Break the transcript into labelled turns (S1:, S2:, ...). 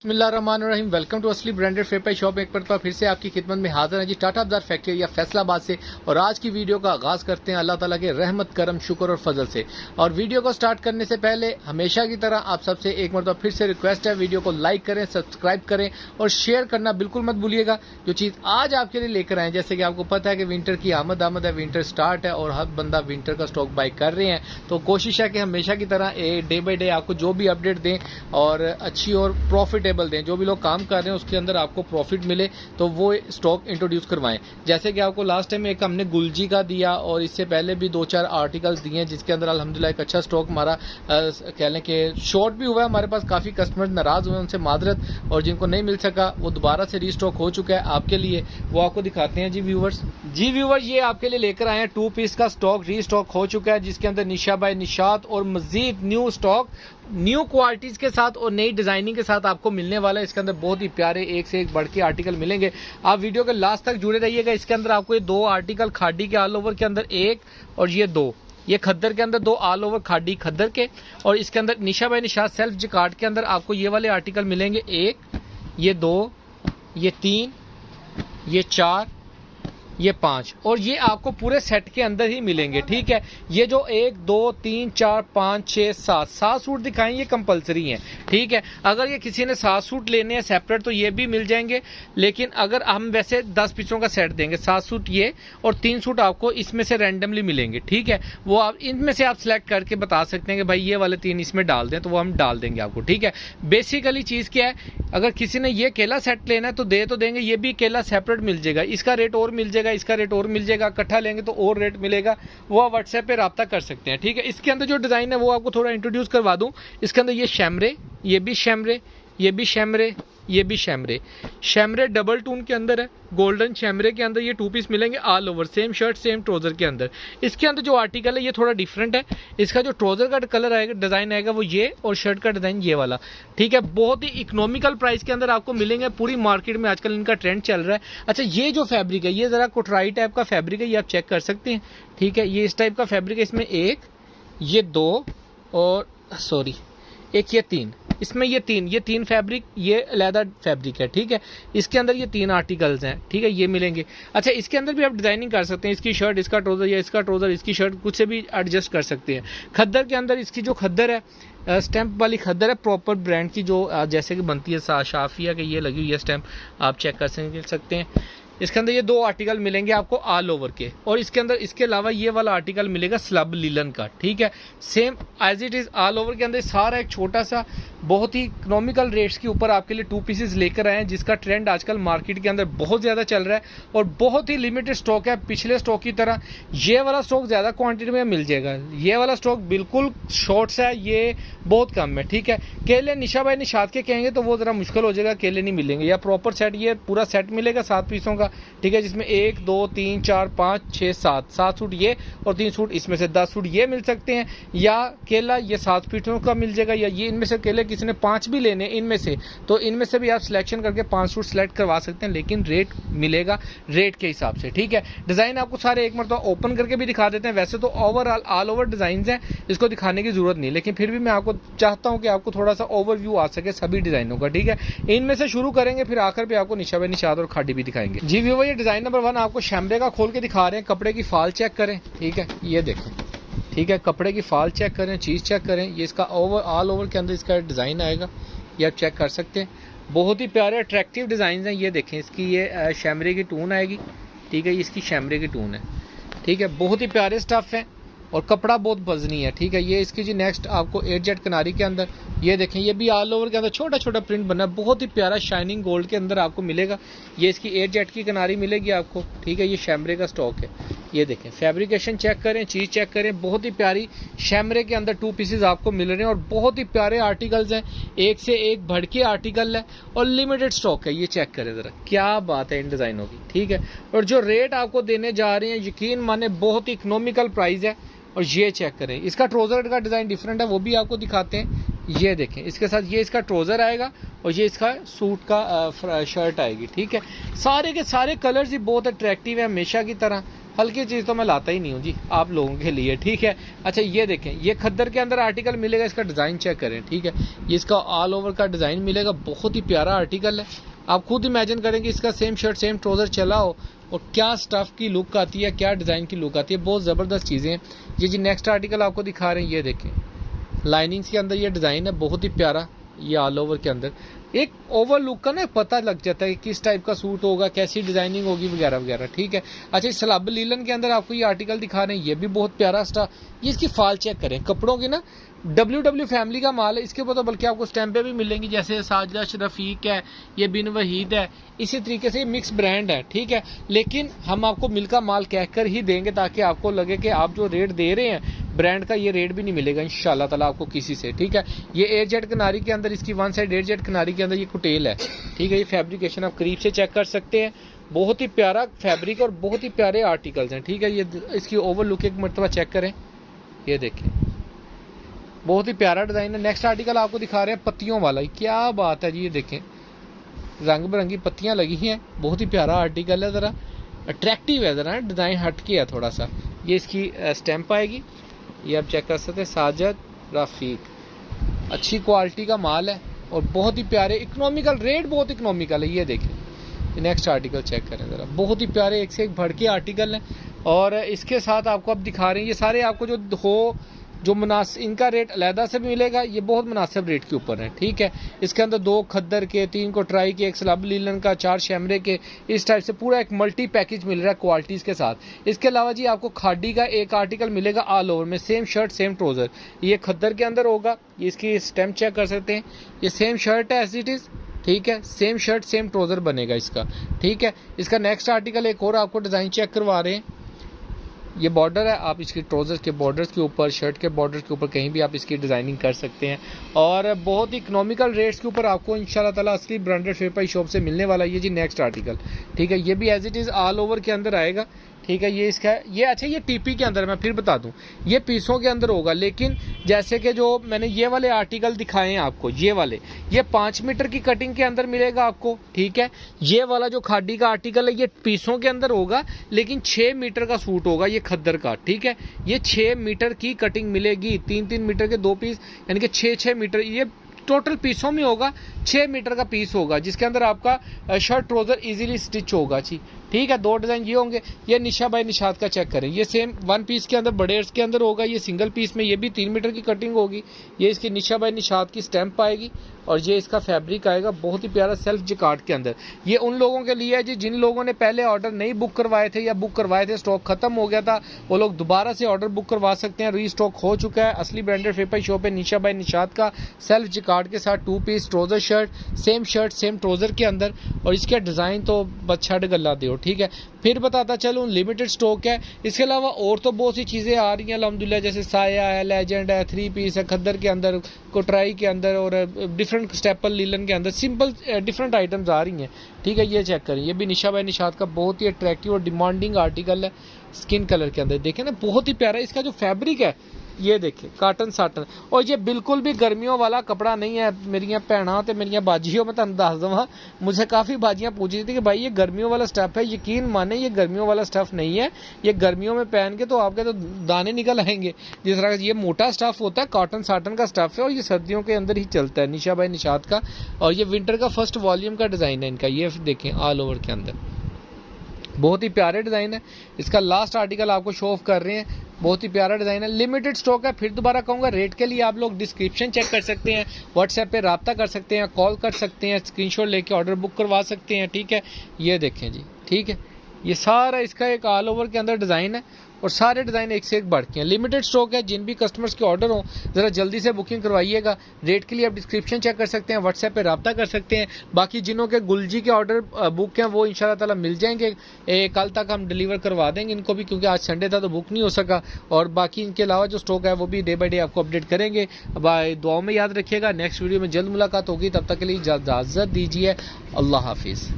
S1: बिस्मिल्लाहिर्रहमानिर्रहीम। Welcome to असली branded फेपर shop. एक बार फिर से आपकी खिदमत में हाजिर है जी, टाटा बाजार फैक्ट्री या फैसलाबाद से। और आज की वीडियो का आगाज करते हैं अल्लाह ताला के रहमत करम शुक्र और फजल से। और वीडियो को स्टार्ट करने से पहले हमेशा की तरह आप सबसे एक मरतबा फिर से रिक्वेस्ट है, वीडियो को लाइक करें, सब्सक्राइब करें और शेयर करना बिल्कुल मत भूलिएगा। जो चीज़ आज आपके लिए लेकर आए, जैसे कि आपको पता है कि विंटर की आमद है, विंटर स्टार्ट है और हर बंदा विंटर का स्टॉक बाई कर रहे हैं। तो कोशिश है कि हमेशा की तरह डे बाई डे आपको जो भी अपडेट दें और अच्छी और प्रॉफिटेबल दें। जो भी लोग काम कर रहे हैं उसके अंदर आपको प्रॉफिट मिले तो वो स्टॉक इंट्रोड्यूस करवाएं। जैसे कि आपको लास्ट टाइम एक हमने गुलजी का दिया और इससे पहले भी 2-4 आर्टिकल्स दिए जिसके अंदर अल्हम्दुलिल्लाह एक अच्छा स्टॉक हमारा कह लें कि शॉर्ट भी हुआ है। हमारे पास काफ़ी कस्टमर नाराज़ हुए, उनसे माजरत, और जिनको नहीं मिल सका वो दोबारा से रीस्टॉक हो चुका है आपके लिए, वो आपको दिखाते हैं जी व्यूवर्स। ये आपके लिए लेकर आए हैं 2 पीस का स्टॉक, रीस्टॉक हो चुका है जिसके अंदर निशा बाय निशात और मजीद न्यू स्टॉक न्यू क्वालिटीज के साथ और नई डिजाइनिंग के साथ आपको मिलने वाला है। इसके अंदर बहुत ही प्यारे एक से एक बढ़ के आर्टिकल मिलेंगे। आप वीडियो के लास्ट तक जुड़े रहिएगा। इसके अंदर आपको ये 2 आर्टिकल खादी के ऑल ओवर के अंदर एक और ये 2, ये खद्दर के अंदर 2 ऑल ओवर खादी खद्दर के, और इसके अंदर निशा बाय निशात सेल्फ जिकार्ड के अंदर आपको ये वाले आर्टिकल मिलेंगे। 1, ये 2, ये 3, ये 4, ये 5, और ये आपको पूरे सेट के अंदर ही मिलेंगे। ठीक है, ये जो 1, 2, 3, 4, 5, 6, 7 सूट दिखाएं ये कंपलसरी हैं। ठीक है, अगर ये किसी ने 7 सूट लेने हैं सेपरेट तो ये भी मिल जाएंगे, लेकिन अगर हम वैसे 10 पीसों का सेट देंगे, 7 सूट ये और 3 सूट आपको इसमें से रैंडमली मिलेंगे। ठीक है, वो आप इनमें से आप सिलेक्ट करके बता सकते हैं कि भाई ये वाले 3 इसमें डाल दें, तो वो हम डाल देंगे आपको। ठीक है, बेसिकली चीज़ क्या है, अगर किसी ने ये केला सेट लेना है तो दे तो देंगे, ये भी केला सेपरेट मिल जाएगा, इसका रेट और मिल जाएगा, इसका रेट और मिल जाएगा, इकट्ठा लेंगे तो और रेट मिलेगा, वो आप व्हाट्सएप पे रब्ता कर सकते हैं। ठीक है, इसके अंदर जो डिजाइन है वो आपको थोड़ा इंट्रोड्यूस करवा दूं। इसके अंदर ये शैमरे, ये भी शैमरे, ये भी शैमरे, ये भी शैमरे, शैमरे डबल टून के अंदर है, गोल्डन शैमरे के अंदर ये 2 पीस मिलेंगे all over, same shirt same trouser के अंदर। इसके अंदर जो आर्टिकल है ये थोड़ा डिफरेंट है, इसका जो ट्राउजर का कलर आएगा, डिजाइन आएगा वो ये, और शर्ट का डिजाइन ये वाला। ठीक है, बहुत ही इकोनॉमिकल प्राइस के अंदर आपको मिलेंगे। पूरी मार्केट में आजकल इनका ट्रेंड चल रहा है। अच्छा, ये जो फैब्रिक है ये जरा कोटराई टाइप का फैब्रिक है, ये आप चेक कर सकते हैं। ठीक है, ये इस टाइप का फैब्रिक है, इसमें 1, ये 2 और सॉरी एक ये 3, इसमें ये 3 फैब्रिक, ये लेदर फैब्रिक है। ठीक है, इसके अंदर ये 3 आर्टिकल्स हैं। ठीक है, ये मिलेंगे। अच्छा, इसके अंदर भी आप डिजाइनिंग कर सकते हैं, इसकी शर्ट, इसका ट्राउजर या इसका ट्राउजर, इसकी शर्ट, कुछ से भी एडजस्ट कर सकते हैं। खद्दर के अंदर इसकी जो खद्दर है स्टैंप वाली खद्दर है, प्रॉपर ब्रांड की जो जैसे कि बनती है शाफिया के, ये लगी हुई है स्टैंप, आप चेक कर सकते हैं। इसके अंदर ये 2 आर्टिकल मिलेंगे आपको ऑल ओवर के, और इसके अंदर इसके अलावा ये वाला आर्टिकल मिलेगा स्लब लिलन का। ठीक है, same as it is all over के अंदर सारा एक छोटा सा बहुत ही इकोनॉमिकल रेट्स के ऊपर आपके लिए 2 पीसेस लेकर आए हैं, जिसका ट्रेंड आजकल मार्केट के अंदर बहुत ज़्यादा चल रहा है और बहुत ही लिमिटेड स्टॉक है। पिछले स्टॉक की तरह ये वाला स्टॉक ज़्यादा क्वांटिटी में मिल जाएगा, ये वाला स्टॉक बिल्कुल शॉर्ट्स है, ये बहुत कम है। ठीक है, केले निशा बाय निशात के कहेंगे तो वो ज़रा मुश्किल हो जाएगा, केले नहीं मिलेंगे, या प्रॉपर सेट ये पूरा सेट मिलेगा 7 पीसों का। ठीक है, जिसमें 1, 2, 3, 4, 5, 6, 7 सूट ये और 3 सूट इसमें से 10 सूट ये मिल सकते हैं, या केला ये 7 पीसों का मिल जाएगा, या ये इनमें से केले किसी ने 5 भी लेने इनमें से, तो इनमें से भी आप सिलेक्शन करके 5 सूट सेलेक्ट करवा सकते हैं, लेकिन रेट मिलेगा रेट के हिसाब से। ठीक है, डिज़ाइन आपको सारे एक मरतबा ओपन करके भी दिखा देते हैं। वैसे तो ओवरऑल ऑल ओवर डिज़ाइन हैं, इसको दिखाने की जरूरत नहीं, लेकिन फिर भी मैं आपको चाहता हूँ कि आपको थोड़ा सा ओवरव्यू आ सके सभी डिज़ाइनों का। ठीक है, इनमें से शुरू करेंगे, फिर आखिर पे आपको निशा बाय निशात और खादी भी दिखाएंगे। जी व्यूअर, ये डिज़ाइन नंबर 1 आपको शैमरे का खोल के दिखा रहे हैं। कपड़े की फाल चेक करें। ठीक है, ये देखें। ठीक है, कपड़े की फाल चेक करें, चीज़ चेक करें, ये इसका ऑल ओवर के अंदर इसका डिज़ाइन आएगा, ये आप चेक कर सकते हैं। बहुत ही प्यारे अट्रैक्टिव डिज़ाइन हैं। ये देखें, इसकी ये शैमरे की टून आएगी। ठीक है, ये इसकी शैमरे की टून है। ठीक है, बहुत ही प्यारे स्टफ़ है और कपड़ा बहुत वजनी है। ठीक है, ये इसकी जी नेक्स्ट आपको 8 जेट किनारी के अंदर, ये देखें, ये भी ऑल ओवर के अंदर छोटा छोटा प्रिंट बना है, बहुत ही प्यारा शाइनिंग गोल्ड के अंदर आपको मिलेगा। ये इसकी 8 जेट की किनारी मिलेगी आपको। ठीक है, ये शैमरे का स्टॉक है। ये देखें, फैब्रिकेशन चेक करें, चीज़ चेक करें, बहुत ही प्यारी शैमरे के अंदर 2 पीसेज आपको मिल रहे हैं और बहुत ही प्यारे आर्टिकल्स हैं, एक से एक बढ़ के आर्टिकल है और लिमिटेड स्टॉक है। ये चेक करें ज़रा, क्या बात है इन डिज़ाइनों की। ठीक है, और जो रेट आपको देने जा रहे हैं यकीन माने बहुत ही इकोनॉमिकल प्राइस है। और ये चेक करें, इसका ट्राउजर का डिज़ाइन डिफरेंट है, वो भी आपको दिखाते हैं। ये देखें, इसके साथ ये इसका ट्राउजर आएगा और ये इसका सूट का शर्ट आएगी। ठीक है, सारे के सारे कलर्स ही बहुत अट्रैक्टिव है हमेशा की तरह। हल्की चीज़ तो मैं लाता ही नहीं हूँ जी आप लोगों के लिए, ठीक है। अच्छा ये देखें, ये खद्दर के अंदर आर्टिकल मिलेगा, इसका डिज़ाइन चेक करें, ठीक है। ये इसका ऑल ओवर का डिज़ाइन मिलेगा, बहुत ही प्यारा आर्टिकल है। आप खुद इमेजिन करें कि इसका सेम शर्ट सेम ट्राउज़र चला हो और क्या स्टफ़ की लुक आती है, क्या डिज़ाइन की लुक आती है, बहुत ज़बरदस्त चीज़ें हैं। ये जी नेक्स्ट आर्टिकल आपको दिखा रहे हैं, ये देखें लाइनिंग्स के अंदर ये डिज़ाइन है, बहुत ही प्यारा। ये ऑल ओवर के अंदर एक ओवर लुक का ना पता लग जाता है कि किस टाइप का सूट होगा, कैसी डिजाइनिंग होगी वगैरह वगैरह, ठीक है। अच्छा इस सलाब लीलन के अंदर आपको ये आर्टिकल दिखा रहे हैं, ये भी बहुत प्यारा स्टार। ये इसकी फाल चेक करें, कपड़ों की ना WW फैमिली का माल है, इसके ऊपर तो बल्कि आपको स्टैंपें भी मिलेंगी, जैसे साजिदा रफ़ीक है, ये बिन वहीद है, इसी तरीके से मिक्स ब्रांड है, ठीक है। लेकिन हम आपको मिल का माल कहकर ही देंगे ताकि आपको लगे कि आप जो रेट दे रहे हैं ब्रांड का, ये रेट भी नहीं मिलेगा इंशाल्लाह ताला आपको किसी से, ठीक है। ये एयर जेट किनारी के अंदर, इसकी वन साइड एयर जेट किनारी के अंदर ये कुटेल है, ठीक है। ये फैब्रिकेशन आप करीब से चेक कर सकते हैं, बहुत ही प्यारा फैब्रिक और बहुत ही प्यारे आर्टिकल्स हैं, ठीक है। ये इसकी ओवर लुक एक मरतबा चेक करें, ये देखें बहुत ही प्यारा डिज़ाइन है। नेक्स्ट आर्टिकल आपको दिखा रहे हैं पत्तियों वाला, क्या बात है जी, ये देखें रंग बिरंगी पत्तियां लगी हैं, बहुत ही प्यारा आर्टिकल है, ज़रा अट्रैक्टिव है, ज़रा डिज़ाइन हट के है थोड़ा सा। ये इसकी स्टैंप आएगी, ये आप चेक कर सकते हैं, साजिद रफ़ीक, अच्छी क्वालिटी का माल है और बहुत ही प्यारे इकोनॉमिकल रेट, बहुत इकोनॉमिकल है। ये देखें नेक्स्ट आर्टिकल चेक करें ज़रा, बहुत ही प्यारे एक से एक बढ़ के आर्टिकल हैं। और इसके साथ आपको अब दिखा रहे हैं, ये सारे आपको जो मुनासिब, इनका रेट अलहदा से भी मिलेगा, ये बहुत मुनासिब रेट के ऊपर है, ठीक है। इसके अंदर 2 खद्दर के, 3 कोटराई के, 1 सलाब लीलन का, 4 शैमरे के, इस टाइप से पूरा एक मल्टी पैकेज मिल रहा है क्वालिटीज़ के साथ। इसके अलावा जी आपको खाडी का एक आर्टिकल मिलेगा ऑल ओवर में, सेम शर्ट सेम ट्राउज़र, ये खद्दर के अंदर होगा। ये इसकी स्टैम्प चेक कर सकते हैं, ये सेम शर्ट है एज इट इज़, ठीक है, सेम शर्ट सेम ट्राउज़र बनेगा इसका, ठीक है। इसका नेक्स्ट आर्टिकल एक और आपको डिज़ाइन चेक करवा रहे हैं, ये बॉर्डर है, आप इसके ट्राउज़र के बॉर्डर्स के ऊपर, शर्ट के बॉर्डर्स के ऊपर कहीं भी आप इसकी डिज़ाइनिंग कर सकते हैं और बहुत ही इकोनॉमिकल रेट्स के ऊपर आपको इंशाल्लाह ताला असली ब्रांडेड फेपाई शॉप से मिलने वाला है। ये जी नेक्स्ट आर्टिकल, ठीक है, ये भी as it is all over के अंदर आएगा, ठीक है। ये इसका ये अच्छा ये TP के अंदर, मैं फिर बता दूं ये पीसों के अंदर होगा, लेकिन जैसे कि जो मैंने ये वाले आर्टिकल दिखाए हैं आपको, ये वाले ये 5 मीटर की कटिंग के अंदर मिलेगा आपको, ठीक है। ये वाला जो खाडी का आर्टिकल है ये पीसों के अंदर होगा, लेकिन 6 मीटर का सूट होगा ये खद्दर का, ठीक है। ये 6 मीटर की कटिंग मिलेगी, 3-3 मीटर के 2 पीस, यानी कि 6-6 मीटर, ये टोटल पीसों में होगा, 6 मीटर का पीस होगा, जिसके अंदर आपका शर्ट ट्राउज़र इजीली स्टिच होगा जी, ठीक है। 2 डिज़ाइन ये होंगे। ये निशा बाय निशात का चेक करें, ये सेम 1 पीस के अंदर बड़े के अंदर होगा, ये सिंगल पीस में ये भी 3 मीटर की कटिंग होगी। ये इसकी निशा बाय निशात की स्टैंप आएगी और ये इसका फैब्रिक आएगा बहुत ही प्यारा सेल्फ जिकार्ड के अंदर। ये उन लोगों के लिए है जी जिन लोगों ने पहले ऑर्डर नहीं बुक करवाए थे या बुक करवाए थे स्टॉक खत्म हो गया था, वो लोग दोबारा से ऑर्डर बुक करवा सकते हैं, रीस्टॉक हो चुका है। असली ब्रांडेड फेपाई शॉप है निशा बाय निशात का, सेल्फ जिकार्ड के साथ 2 piece trouser shirt same trouser के अंदर, और इसका डिज़ाइन तो बस छड़ गला दो, ठीक है। फिर बताता चलूँ लिमिटेड स्टॉक है, इसके अलावा और तो बहुत सी चीज़ें आ रही हैं अल्हम्दुलिल्लाह, जैसे साया है, लेजेंड है, 3 पीस है, खद्दर के अंदर, कोटराई के अंदर और डिफरेंट स्टेपल लीलन के अंदर सिंपल डिफरेंट आइटम्स आ रही हैं, ठीक है। ये चेक करें, ये भी निशा बाय निशात का बहुत ही अट्रैक्टिव और डिमांडिंग आर्टिकल है, स्किन कलर के अंदर देखें ना, बहुत ही प्यारा इसका जो फैब्रिक है, ये देखिए काटन साटन, और ये बिल्कुल भी गर्मियों वाला कपड़ा नहीं है। मेरिया भैन तो मेरिया बाजियों में तुम दस दवा, मुझे काफ़ी बाजियाँ पूछ रही थी कि भाई ये गर्मियों वाला स्टफ़ है, यकीन माने ये गर्मियों वाला स्टफ़ नहीं है, ये गर्मियों में पहन के तो आपके तो दाने निकल आएंगे। जिस तरह ये मोटा स्टफ़ होता है कॉटन साटन का स्टफ़ है और ये सर्दियों के अंदर ही चलता है, निशा बाय निशात का। और ये विंटर का फर्स्ट वॉल्यूम का डिज़ाइन है इनका, ये देखें ऑल ओवर के अंदर बहुत ही प्यारे डिज़ाइन है। इसका लास्ट आर्टिकल आपको शो ऑफ कर रहे हैं, बहुत ही प्यारा डिज़ाइन है, लिमिटेड स्टॉक है। फिर दोबारा कहूँगा रेट के लिए आप लोग डिस्क्रिप्शन चेक कर सकते हैं, व्हाट्सएप पे रब्ता कर सकते हैं, कॉल कर सकते हैं, स्क्रीनशॉट लेके ऑर्डर बुक करवा सकते हैं, ठीक है। ये देखें जी, ठीक है, ये सारा इसका एक ऑल ओवर के अंदर डिज़ाइन है और सारे डिज़ाइन एक से एक बढ़ के हैं। लिमिटेड स्टॉक है, जिन भी कस्टमर्स के ऑर्डर हो ज़रा जल्दी से बुकिंग करवाइएगा। रेट के लिए आप डिस्क्रिप्शन चेक कर सकते हैं, व्हाट्सएप पे रब्ता कर सकते हैं। बाकी जिन्हों के गुलजी के ऑर्डर बुक हैं वो इंशाल्लाह ताला मिल जाएंगे, कल तक हम डिलीवर करवा देंगे इनको भी, क्योंकि आज संडे था तो बुक नहीं हो सका। और बाकी इनके अलावा जो स्टॉक है वो भी डे बाई डे आपको अपडेट करेंगे। दुआओं में याद रखिएगा, नेक्स्ट वीडियो में जल्द मुलाकात होगी, तब तक के लिए इजाज़त दीजिए, अल्लाह हाफिज़।